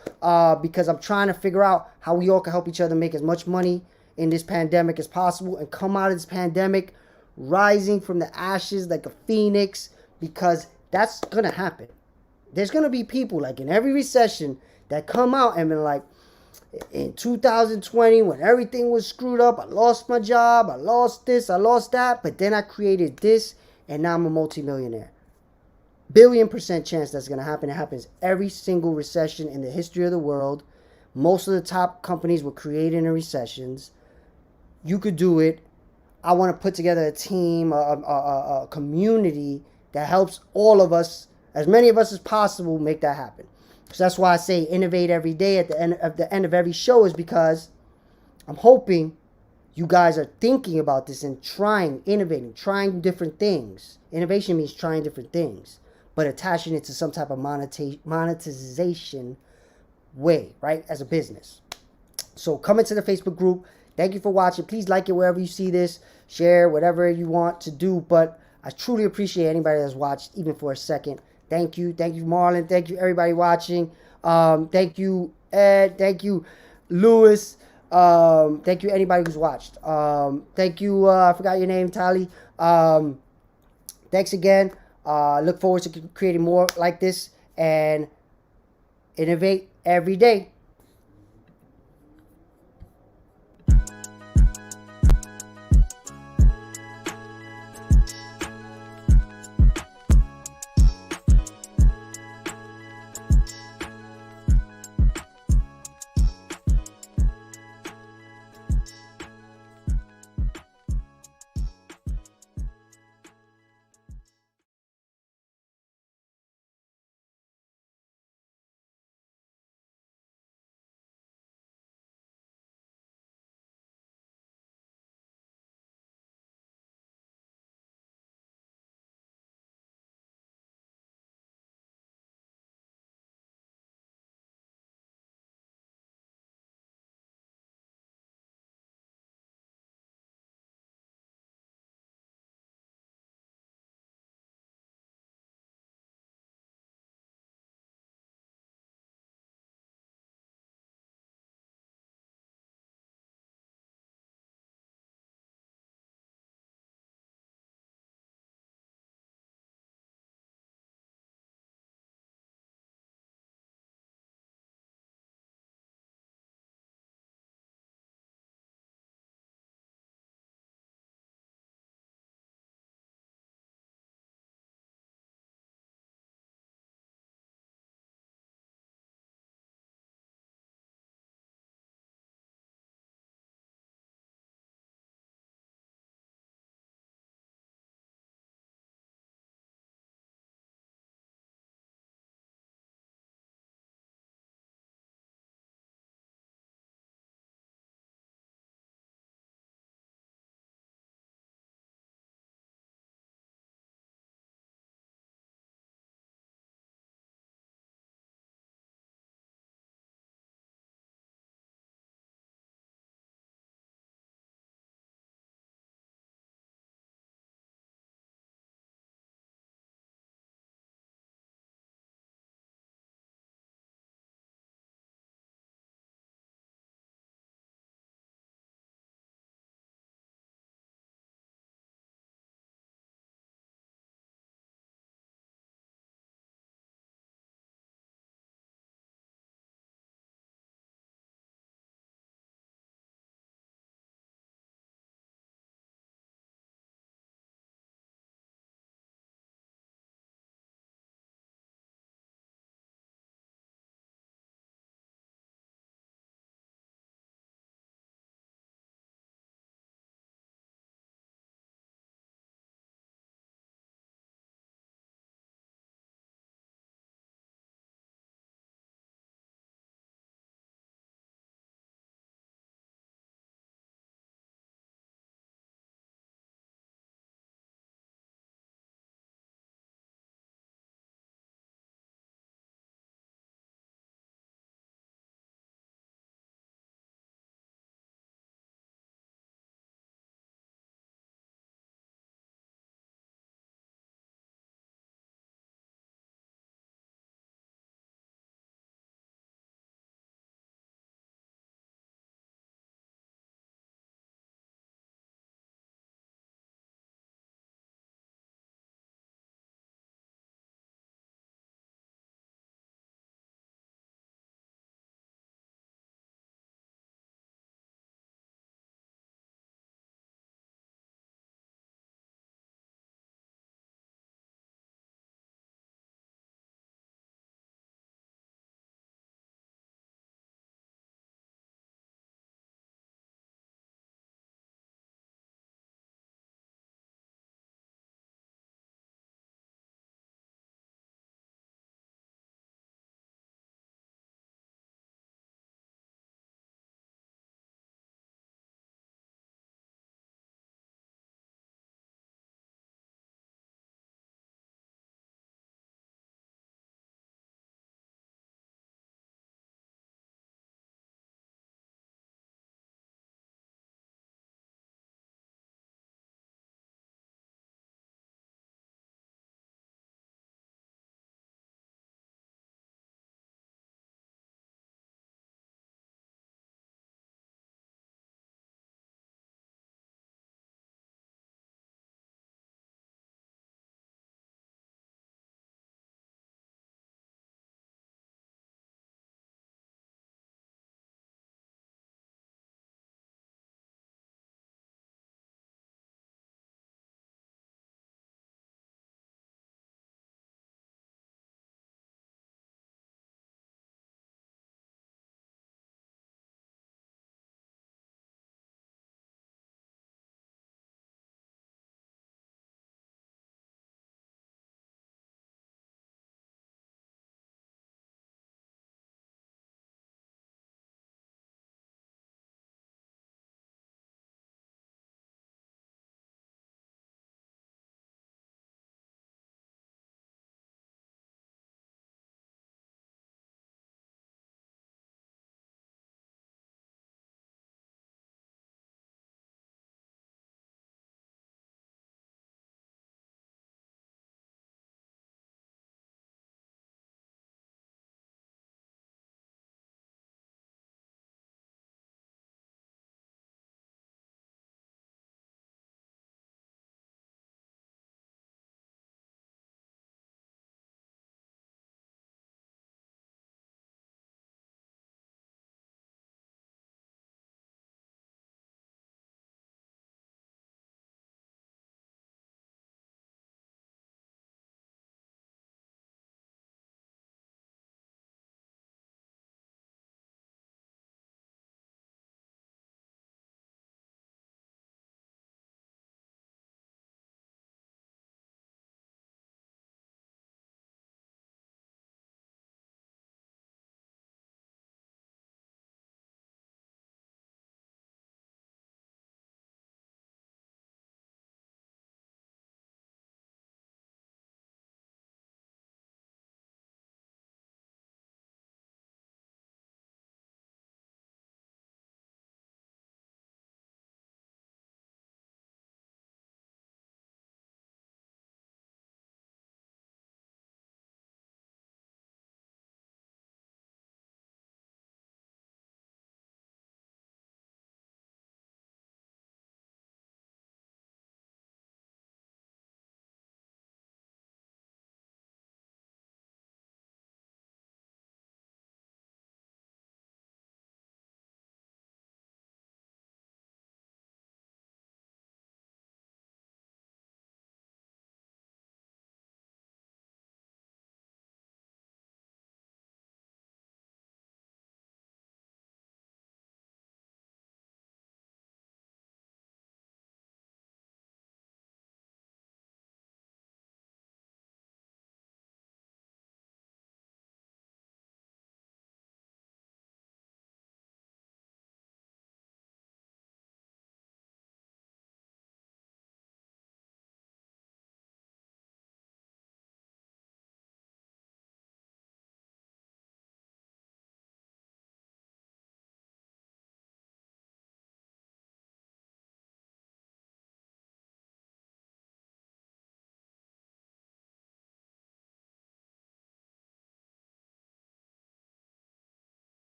Speaker 1: because I'm trying to figure out how we all can help each other make as much money in this pandemic as possible and come out of this pandemic rising from the ashes like a phoenix, because that's going to happen. There's going to be people like in every recession that come out and be like, in 2020, when everything was screwed up, I lost my job, I lost this, I lost that, but then I created this, and now I'm a multimillionaire. Billion% chance that's going to happen. It happens every single recession in the history of the world. Most of the top companies were created in recessions. You could do it. I want to put together a team, a community that helps all of us, as many of us as possible, make that happen. So that's why I say innovate every day at the end of every show, is because I'm hoping you guys are thinking about this and innovating, trying different things. Innovation means trying different things, but attaching it to some type of monetization way, right, as a business. So come into the Facebook group. Thank you for watching. Please like it wherever you see this. Share whatever you want to do. But I truly appreciate anybody that's watched, even for a second. Thank you. Thank you, Marlon. Thank you, everybody watching. Thank you, Ed. Thank you, Lewis. Thank you, anybody who's watched. Thank you. I forgot your name, Tali. Thanks again. Look forward to creating more like this and innovate every day.